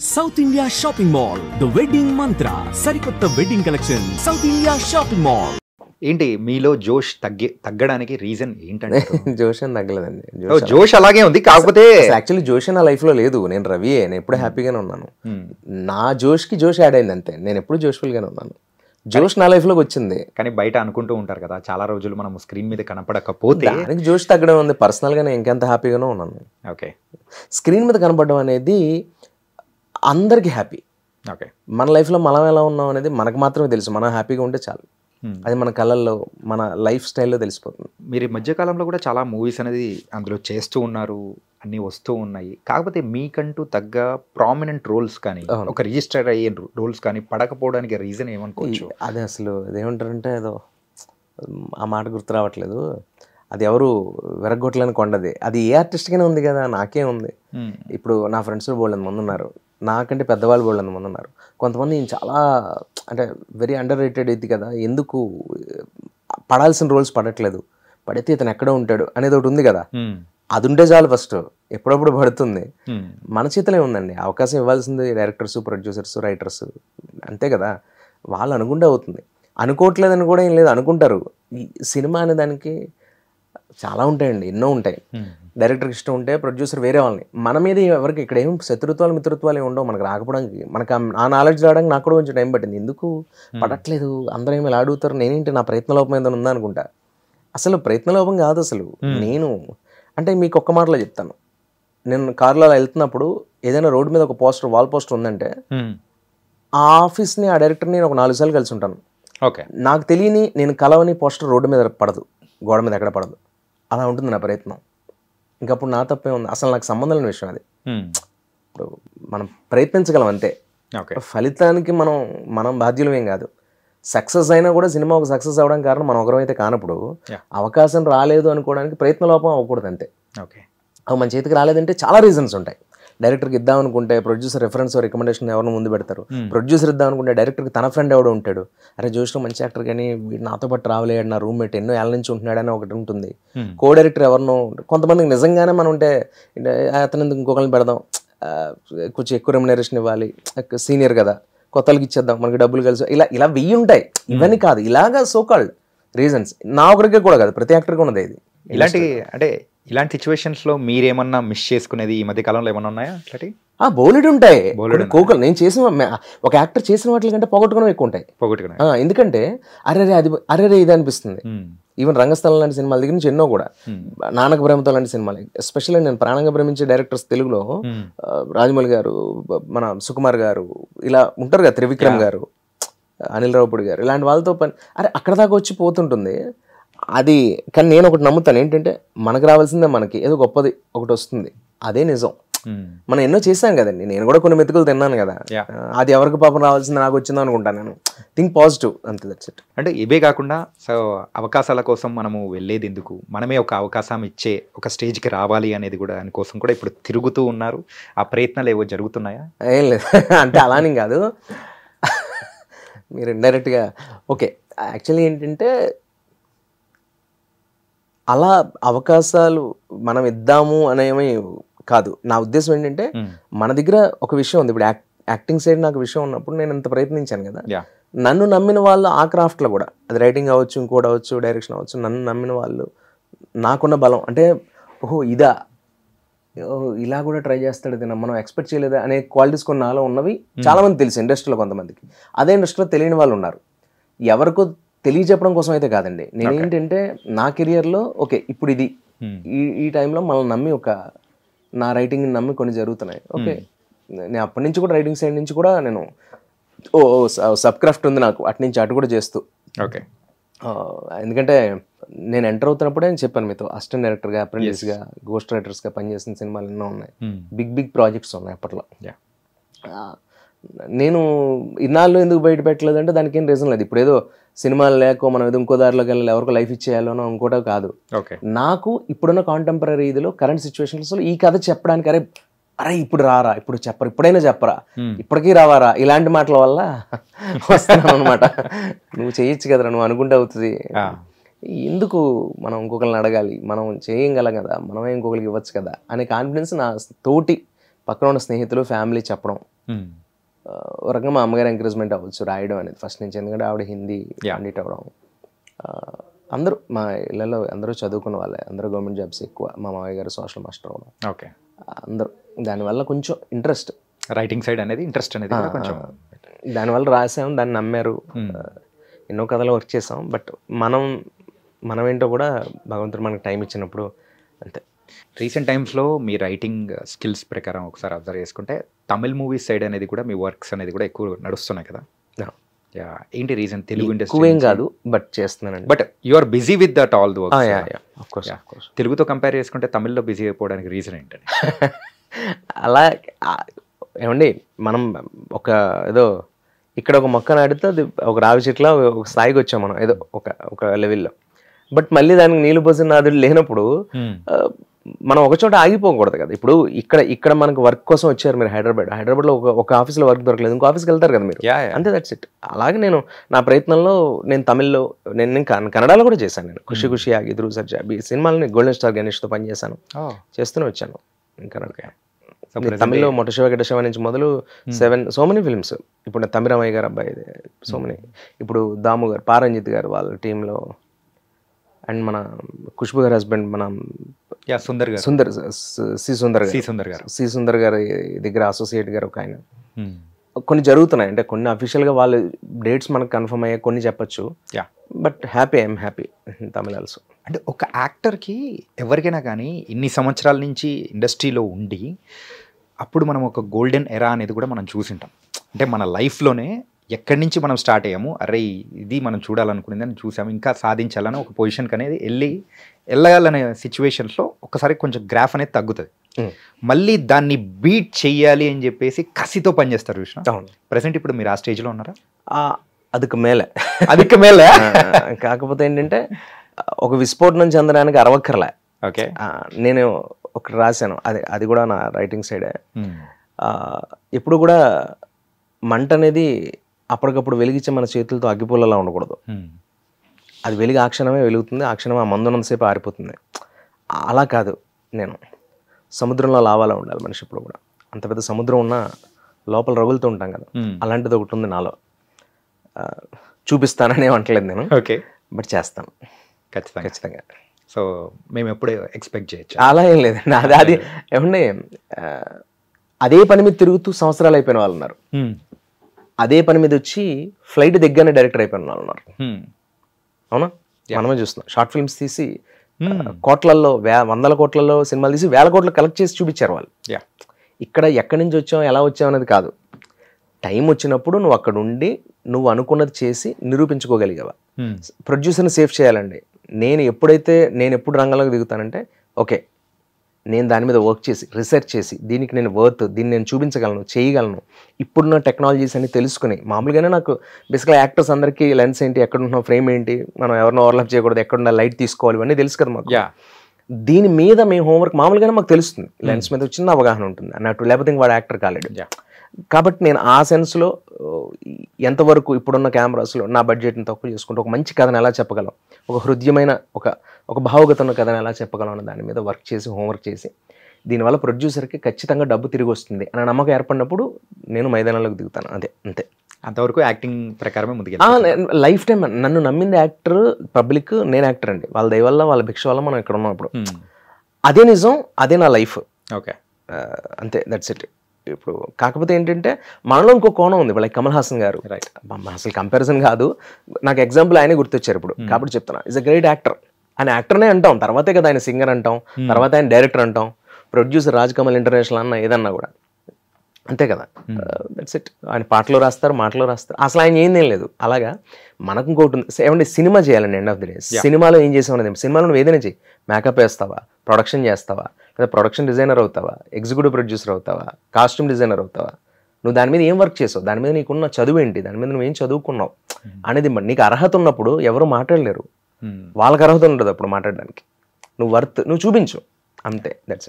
South India Shopping Mall, The Wedding Mantra, సరికొత్త wedding collection South India Shopping Mall. ఏంటి మీలో జోష్ తగ్గడానికి రీజన్ ఏంటంటే? జోష్ అని తగ్గలేదండి. జోష్ అలాగే ఉంది, కాకపోతే యాక్చువల్లీ జోష్ నా లైఫ్ లో లేదు. నేను రవియే, నేను ఎప్పుడు హ్యాపీగానే ఉన్నాను. నా జోష్ కి జోష్ యాడ్ అయింది అంతే. నేను ఎప్పుడు జోష్ఫుల్ గానే ఉన్నాను. జోష్ నా లైఫ్ లోకి వచ్చింది. కానీ బయట అనుకుంటూ ఉంటారు కదా, చాలా రోజులు మనం స్క్రీన్ మీద కనపడకపోతే దానికి జోష్ తగ్గడం ఉంది. పర్సనల్ గా నేను ఇంకెంత హ్యాపీగానే ఉన్నాను. ఓకే, స్క్రీన్ మీద కనపడడం అనేది అందరికి హ్యాపీ. ఓకే, మన లైఫ్లో మనం ఎలా ఉన్నాం అనేది మనకు మాత్రమే తెలుసు. మనం హ్యాపీగా ఉంటే చాలు. అది మన కళల్లో, మన లైఫ్ స్టైల్లో తెలిసిపోతుంది. మీరు ఈ మధ్యకాలంలో కూడా చాలా మూవీస్ అనేది అందులో చేస్తూ ఉన్నారు, అన్నీ వస్తూ ఉన్నాయి. కాకపోతే మీకంటూ తగ్గ ప్రామినెంట్ రోల్స్ కానీ ఒక రిజిస్టర్ అయ్యే రోల్స్ కానీ పడకపోవడానికి రీజన్ ఏమనుకోవచ్చు? అదే అసలు అదేమంటారంటే, ఏదో ఆ మాట గుర్తు రావట్లేదు. అది ఎవరు విరగొట్టలేని కొండది. అది ఏ ఆర్టిస్ట్గానే ఉంది కదా, నాకే ఉంది. ఇప్పుడు నా ఫ్రెండ్స్ బోల్డ్ మంది ఉన్నారు, నాకంటే పెద్దవాళ్ళు బోల్డ్ మంది ఉన్నారు. కొంతమంది చాలా అంటే వెరీ అండర్ రేటెడ్ ఇది కదా, ఎందుకు పడాల్సిన రోల్స్ పడట్లేదు, పడితే ఇతను ఎక్కడో ఉంటాడు అనేది ఒకటి ఉంది కదా. అది ఉంటే చాలు, ఫస్ట్ ఎప్పుడప్పుడు పడుతుంది. మన చేతిలో ఉందండి. అవకాశం ఇవ్వాల్సింది డైరెక్టర్స్, ప్రొడ్యూసర్స్, రైటర్స్, అంతే కదా. వాళ్ళు అనుకుంటే అవుతుంది. అనుకోవట్లేదని కూడా ఏం లేదు, అనుకుంటారు. ఈ సినిమా అనే దానికి చాలా ఉంటాయండి, ఎన్నో ఉంటాయి. డైరెక్టర్కి ఇష్టం ఉంటే ప్రొడ్యూసర్ వేరే వాళ్ళని, మన మీద ఎవరికి ఇక్కడ ఏం శత్రుత్వాలు మిత్రుత్వాలు ఏమి ఉండవు. మనకు రాకపోవడానికి, మనకు ఆ నాలెడ్జ్ రావడానికి నాకు కూడా కొంచెం టైం పట్టింది. ఎందుకు పడట్లేదు, అందరూ ఏమి ఇలా అడుగుతారు, నేనేంటి నా ప్రయత్న లోపం ఏదైనా ఉందా అనుకుంటా. అసలు ప్రయత్న లోపం కాదు అసలు. నేను అంటే మీకు ఒక్క మాటలో చెప్తాను. నేను కారులో వెళ్తున్నప్పుడు ఏదైనా రోడ్డు మీద ఒక పోస్టర్, వాల్ పోస్టర్ ఉందంటే ఆ ఆఫీస్ని, ఆ డైరెక్టర్ని నేను ఒక 4 సార్లు కలిసి ఉంటాను. ఓకే, నాకు తెలియని, నేను కలవని పోస్టర్ రోడ్డు మీద పడదు, గోడ మీద ఎక్కడ పడదు. అలా ఉంటుంది నా ప్రయత్నం. ఇంకప్పుడు నా తప్పే ఉంది, అసలు నాకు సంబంధం లేని విషయం అది. ఇప్పుడు మనం ప్రయత్నించగలం అంతే. ఫలితానికి మనం బాధ్యులం ఏం కాదు. సక్సెస్ అయినా కూడా సినిమా ఒక సక్సెస్ అవ్వడానికి కారణం మనం ఒకరం అయితే కానప్పుడు, అవకాశం రాలేదు అనుకోవడానికి ప్రయత్న లోపం అవ్వకూడదు అంతే. ఓకే, అవి మన చేతికి రాలేదంటే చాలా రీజన్స్ ఉంటాయి. డైరెక్టర్కి ఇద్దాం అనుకుంటే ప్రొడ్యూసర్ రెఫరెన్స్ రికమెండేషన్ ఎవరిని ముందు పెడతారు. ప్రొడ్యూసర్ ఇద్దాం అనుకుంటే డైరెక్టర్కి తన ఫ్రెండ్ ఎవడో ఉంటాడు, అరే జోష్లో మంచి యాక్టర్ కానీ వీడు నాతో పాటు రావలేడు, నా రూమ్మేట్ ఎన్నో ఏళ్ళ నుంచి ఉంటున్నాడని ఒకటి ఉంటుంది. కో డైరెక్టర్ ఎవరినో, కొంతమందికి నిజంగానే మనం ఉంటే అతను ఇంకొకరిని పెడదాం, కొంచెం ఎక్కువ రెమ్యునరేషన్ ఇవ్వాలి, సీనియర్ కదా, కొత్తలకి ఇచ్చేద్దాం, మనకి డబ్బులు కలిసి, ఇలా వెయ్యి ఉంటాయి. ఇవన్నీ కాదు, ఇలాగా సోకాల్డ్ రీజన్స్. నా ఒకరికే కూడా కాదు, ప్రతి యాక్టర్కి ఉన్నది ఇది. ఇలాంటి సిచ్యువేషన్స్ లో మీరేమన్నా మిస్ చేసుకునేది ఈ మధ్య కాలంలో ఏమన్నా ఉన్నాయా? అట్లాంటి బోలెడు ఉంటాయి. కోకలు నేను చేసిన, ఒక యాక్టర్ చేసిన వాటి కంటే పోగొట్టుకోవడం ఎక్కువ ఉంటాయి. ఎందుకంటే అరే ఇది అనిపిస్తుంది. ఈవెన్ రంగస్థలం లాంటి సినిమాల దగ్గర నుంచి ఎన్నో కూడా, నాన్నక ప్రేమతో లాంటి సినిమాలు, ఎస్పెషల్లీ నేను ప్రాణంగా ప్రేమించే డైరెక్టర్స్ తెలుగులో రాజమౌళి గారు, మన సుకుమార్ గారు, ఇలా ఉంటారు కదా, త్రివిక్రమ్ గారు, అనిల్ రావుపూడి గారు, ఇలాంటి వాళ్ళతో పని అక్కడ దాకా వచ్చి పోతుంటుంది అది. కానీ నేను ఒకటి నమ్ముతాను, ఏంటంటే మనకు రావాల్సిందే, మనకి ఏదో గొప్పది ఒకటి వస్తుంది, అదే నిజం. మనం ఎన్నో చేశాం కదండి, నేను కూడా కొన్ని మెతుకులు తిన్నాను కదా, అది ఎవరికి పాపం రావాల్సింది నాకు వచ్చిందో అనుకుంటాను నేను. థింక్ పాజిటివ్ అంతే, దట్స్ ఇట్. అంటే ఇవే కాకుండా సో అవకాశాల కోసం మనము వెళ్ళేది ఎందుకు, మనమే ఒక అవకాశం ఇచ్చే ఒక స్టేజ్కి రావాలి అనేది కూడా, దానికోసం కూడా ఇప్పుడు తిరుగుతూ ఉన్నారు. ఆ ప్రయత్నాలు ఏవో జరుగుతున్నాయా? ఏం లేదు అంటే అలానే కాదు, మీరు ఇండైరెక్ట్గా ఓకే. యాక్చువల్లీ ఏంటంటే, అలా అవకాశాలు మనం ఇద్దాము అనేవి కాదు. నా ఉద్దేశం ఏంటంటే, మన దగ్గర ఒక విషయం ఉంది. ఇప్పుడు యాక్టింగ్ సైడ్ నాకు విషయం ఉన్నప్పుడు నేను ఇంత ప్రయత్నించాను కదా, నన్ను నమ్మిన వాళ్ళు ఆ క్రాఫ్ట్లో కూడా, అది రైటింగ్ అవ్వచ్చు, ఇంకోటి అవ్వచ్చు, డైరెక్షన్ అవ్వచ్చు, నన్ను నమ్మిన వాళ్ళు, నాకున్న బలం అంటే, ఓహో ఇదా, ఇలా కూడా ట్రై చేస్తాడు ఇది, మనం ఎక్స్పెక్ట్ చేయలేదా అనే క్వాలిటీస్ కొన్ని నాలో ఉన్నవి చాలా మంది తెలుసు ఇండస్ట్రీలో. కొంతమందికి అదే ఇండస్ట్రీలో తెలియని వాళ్ళు ఉన్నారు. ఎవరికో తెలియచెప్పడం కోసం అయితే కాదండి. నేనేంటంటే నా కెరియర్లో ఓకే, ఇప్పుడు ఇది ఈ టైంలో మనం నమ్మి, నా రైటింగ్ నమ్మి కొన్ని జరుగుతున్నాయి. ఓకే, నేను అప్పటి నుంచి కూడా రైటింగ్ సైడ్ నుంచి కూడా నేను సబ్ క్రాఫ్ట్ ఉంది నాకు, అటు నుంచి అటు కూడా చేస్తూ. ఓకే, ఎందుకంటే నేను ఎంటర్ అవుతున్నప్పుడే నేను చెప్పాను మీతో, అసిస్టెంట్ డైరెక్టర్గా, అప్రెంటిస్గా, గోస్ట్ రైటర్స్గా పనిచేసిన సినిమాలు ఎన్నో ఉన్నాయి, బిగ్ ప్రాజెక్ట్స్ ఉన్నాయి అప్పట్లో. నేను ఇన్నాళ్ళు ఎందుకు బయట పెట్టలేదంటే దానికి ఏం రీజన్ లేదు. ఇప్పుడు ఏదో సినిమాలు లేకో మనం ఏదో ఇంకో దారిలోకి వెళ్ళాలి, ఎవరికో లైఫ్ ఇచ్చేయాలనో ఇంకోటో కాదు. నాకు ఇప్పుడున్న కాంటెంపరీ ఇదిలో, కరెంట్ సిచ్యువేషన్స్లో ఈ కథ చెప్పడానికి, అరే ఇప్పుడు రారా, ఇప్పుడు చెప్పరా, ఇప్పుడైనా చెప్పరా, ఇప్పటికీ రావారా, ఇలాంటి మాటల వల్ల వస్తున్నాను అనమాట. నువ్వు చేయొచ్చు కదరా, నువ్వు అనుకుంటే అవుతుంది, ఎందుకు మనం ఇంకొకరిని అడగాలి, మనం చేయగలం కదా, మనమే ఇంకొకరికి ఇవ్వచ్చు కదా అనే కాన్ఫిడెన్స్ నా తోటి పక్కన ఉన్న స్నేహితులు, ఫ్యామిలీ చెప్పడం, ఒక రకంగా మా అమ్మగారు ఎంకరేజ్మెంట్ అవ్వచ్చు రాయడం అనేది ఫస్ట్ నుంచి, ఎందుకంటే ఆవిడ హిందీ పండిట్ అవ్వడం. అందరూ మా ఇళ్ళలో అందరూ చదువుకున్న వాళ్ళే, అందరూ గవర్నమెంట్ జాబ్స్ ఎక్కువ. మా మామయ్య గారు సోషల్ మాస్టర్ అవ్వడం, ఓకే, అందరూ దానివల్ల కొంచెం ఇంట్రెస్ట్, రైటింగ్ సైడ్ అనేది ఇంట్రెస్ట్ అనేది కొంచెం, దానివల్ల రాసాం, దాన్ని నమ్మారు. ఎన్నో కథలు వర్క్ చేసాం. బట్ మనం ఏంటో కూడా భగవంతుడు మనకు టైం ఇచ్చినప్పుడు అంతే. రీసెంట్ టైమ్స్లో మీ రైటింగ్ స్కిల్స్ ప్రకారం ఒకసారి అబ్జర్వ్ చేసుకుంటే తమిళ్ మూవీస్ సైడ్ అనేది కూడా మీ వర్క్స్ అనేది కూడా ఎక్కువ నడుస్తున్నాయి కదా. ఏంటి రీజన్? తెలుగు ఇండస్ట్రీ ఏం కాదు, బట్ చేస్తున్నానండి. But you are busy with that all the works. తెలుగుతో కంపేర్ చేసుకుంటే తమిళ్లో బిజీ అయిపోవడానికి రీజన్ ఏంటండి? అలా ఏమండి, మనం ఏదో ఇక్కడ ఒక మొక్క నాటితే అది ఒక రావి చెట్ల ఒక స్థాయికి వచ్చాం మనం, ఏదో ఒక లెవెల్లో. బట్ మళ్ళీ దానికి నీళ్ళు పోసిన నాదుడు లేనప్పుడు మనం ఒక చోట ఆగిపోకూడదు కదా. ఇప్పుడు ఇక్కడ మనకు వర్క్ కోసం వచ్చారు మీరు హైదరాబాద్లో ఒక ఆఫీస్లో వర్క్ దొరకలేదు, ఇంకో ఆఫీస్కి వెళ్తారు కదా మీరు, అంతే, దట్స్ ఇట్. అలాగే నా ప్రయత్నంలో నేను తమిళ్లో నేను కన్నడలో కూడా చేశాను. నేను ఖుషి ఖుషి ఆగి ధ్రువ్ సర్జా ఈ సినిమాలని గోల్డెన్ స్టార్ గణేష్తో పనిచేశాను, చేస్తూనే వచ్చాను. ఇంకా తమిళ్లో మొట్టశివ గడ్డశివ నుంచి మొదలు 7 సో మెనీ ఫిల్మ్స్. ఇప్పుడు తమిళమయ్య గారు అబ్బాయి సో మెనీ, ఇప్పుడు దాము గారు, పారంజిత్ గారు వాళ్ళ టీంలో, అండ్ మన ఖుష్బు గారి హస్బెండ్ మన సి సుందర్ గారి దగ్గర అసోసియేట్ గారు ఒక ఆయన. కొన్ని జరుగుతున్నాయి, అంటే కొన్ని అఫీషియల్గా వాళ్ళు డేట్స్ మనకు కన్ఫర్మ్ అయ్యాయి, కొన్ని చెప్పచ్చు. But I'm happy Tamil also. అంటే ఒక యాక్టర్కి ఎవరికైనా కానీ ఇన్ని సంవత్సరాల నుంచి ఇండస్ట్రీలో ఉండి అప్పుడు మనం ఒక గోల్డెన్ ఎరా అనేది కూడా మనం చూసింటాం. అంటే మన లైఫ్లోనే ఎక్కడి నుంచి మనం స్టార్ట్ అయ్యాము, అరే ఇది మనం చూడాలనుకునేదని చూసాము, ఇంకా సాధించాలని ఒక పొజిషన్కి అనేది వెళ్ళాలనే సిచ్యువేషన్స్లో ఒకసారి కొంచెం గ్రాఫ్ అనేది తగ్గుతుంది. మళ్ళీ దాన్ని బీట్ చెయ్యాలి అని చెప్పేసి కసితో పనిచేస్తారు చూసిన. ప్రెసెంట్ ఇప్పుడు మీరు ఆ స్టేజ్లో ఉన్నారా? అదికి మేలే కాకపోతే ఏంటంటే ఒక విస్ఫోటనం చెందడానికి అరవక్కర్లే. ఓకే, నేను ఒకటి రాశాను, అది కూడా నా రైటింగ్ సైడే. ఎప్పుడు కూడా మంట అనేది అప్పటికప్పుడు వెలిగించే మన చేతులతో అగ్గిపుల్లలా ఉండకూడదు. అది వెలిగి ఆ క్షణమే వెలుగుతుంది, ఆ క్షణమే ఆ మందున్నంతసేపు ఆరిపోతుంది. అలా కాదు, నేను సముద్రంలో లావాలా ఉండాలి మనిషి ఎప్పుడు కూడా. అంత పెద్ద సముద్రం ఉన్నా లోపల రగులుతూ ఉంటాం కదా, అలాంటిది ఒకటి ఉంది నాలో. చూపిస్తానని అంటలేదు నేను, ఓకే, బట్ చేస్తాను ఖచ్చితంగా. సో మేము ఎప్పుడు ఎక్స్పెక్ట్ చేయొచ్చు? అలా ఏం లేదండి, అది ఏమంటే అదే పని మీద తిరుగుతూ సంవత్సరాలు అయిపోయిన వాళ్ళు ఉన్నారు, అదే పని మీద వచ్చి ఫ్లైట్ దగ్గరనే డైరెక్టర్ అయిపోయిన వాళ్ళు ఉన్నారు. అవునా, మనమే చూస్తున్నాం. షార్ట్ ఫిల్మ్స్ తీసి కోట్లల్లో 100 కోట్లలో సినిమాలు తీసి 1000 కోట్లు కలెక్ట్ చేసి చూపించారు వాళ్ళు. ఇక్కడ ఎక్కడి నుంచి వచ్చావు, ఎలా వచ్చావు అనేది కాదు, టైం వచ్చినప్పుడు నువ్వు అక్కడ ఉండి నువ్వు అనుకున్నది చేసి నిరూపించుకోగలిగావా. ప్రొడ్యూసర్ని సేఫ్ చేయాలండి. నేను ఎప్పుడు రంగంలోకి దిగుతానంటే, ఓకే నేను దాని మీద వర్క్ చేసి రీసెర్చ్ చేసి దీనికి నేను దీన్ని నేను చూపించగలను, చేయగలను, ఇప్పుడున్న టెక్నాలజీస్ అన్ని తెలుసుకుని. మామూలుగానే నాకు బేసిక్గా యాక్టర్స్ అందరికీ లెన్స్ ఏంటి, ఎక్కడ ఉంటున్నాం, ఫ్రేమ్ ఏంటి, మనం ఎవరినో ఓవర్లాప్ చేయకూడదు, ఎక్కడున్న లైట్ తీసుకోవాలి, ఇవన్నీ తెలుసు కదా మాకు. దీని మీద మేము హోంవర్క్ మామూలుగానే మాకు తెలుస్తుంది, లెన్స్ మీద చిన్న అవగాహన ఉంటుంది అన్నట్టు, లేకపోతే వాడు యాక్టర్ కాలేడు. కాబట్టి నేను ఆ సెన్స్లో ఎంతవరకు ఇప్పుడున్న కెమెరాస్లో నా బడ్జెట్ని తక్కువ చేసుకుంటూ ఒక మంచి కథను ఎలా చెప్పగలం, ఒక హృదయమైన ఒక భావగత ఉన్న కథను ఎలా చెప్పగలం అన్న దాని మీద వర్క్ చేసి హోంవర్క్ చేసి, దీనివల్ల ప్రొడ్యూసర్కి ఖచ్చితంగా డబ్బు తిరిగి వస్తుంది అన్న నమ్మకం ఏర్పడినప్పుడు నేను మైదానంలోకి దిగుతాను. అంతే. అంతవరకు యాక్టింగ్ ప్రకారమే ముందుకు లైఫ్ టైం నన్ను నమ్మింది యాక్టర్, పబ్లిక్, నేను యాక్టర్ అండి. వాళ్ళ దయ వల్ల వాళ్ళ భిక్ష వల్ల మనం ఇక్కడ ఉన్నాం. ఇప్పుడు అదే నిజం, అదే నా లైఫ్. ఓకే, అంతే, దట్స్ ఇట్. ఇప్పుడు కాకపోతే ఏంటంటే మనలో ఇంకో కోణం ఉంది. లైక్ కమల్ హాసన్ గారు, రైట్, అసలు కంపారిజన్ కాదు, నాకు ఎగ్జాంపుల్ ఆయనే గుర్తొచ్చారు ఇప్పుడు, కాబట్టి చెప్తున్నా. Is a great actor. ఆయన యాక్టర్నే అంటాం, తర్వాతే కదా ఆయన సింగర్ అంటాం, తర్వాత ఆయన డైరెక్టర్ అంటాం, ప్రొడ్యూసర్ రాజ్ కమల్ ఇంటర్నేషనల్ అన్న ఏదన్నా కూడా అంతే కదా. That's it. ఆయన పాటలు రాస్తారు, మాటలు రాస్తారు, అసలు ఆయన ఏం లేదు. అలాగా మనకు ఇంకోటి ఉంది, ఏమంటే సినిమా చేయాలండి. ఎండ్ ఆఫ్ ది డే సినిమాలో ఏం చేసామనేది, సినిమాలో నువ్వు ఏదైనా చేయి, మేకప్ వేస్తావా, ప్రొడక్షన్ చేస్తావా, లేదా ప్రొడక్షన్ డిజైనర్ అవుతావా, ఎగ్జిక్యూటివ్ ప్రొడ్యూసర్ అవుతావా, కాస్ట్యూమ్ డిజైనర్ అవుతావా, నువ్వు దాని మీద ఏం వర్క్ చేసావు, దాని మీద నీకున్న చదువు ఏంటి, దాని మీద నువ్వు ఏం చదువుకున్నావు అనేది నీకు అర్హత ఉన్నప్పుడు ఎవరు మాట్లాడలేరు. వాళ్ళకి అర్హత ఉండదు అప్పుడు మాట్లాడడానికి. నువ్వు చూపించు, అంతే, దట్స్ ఇట్.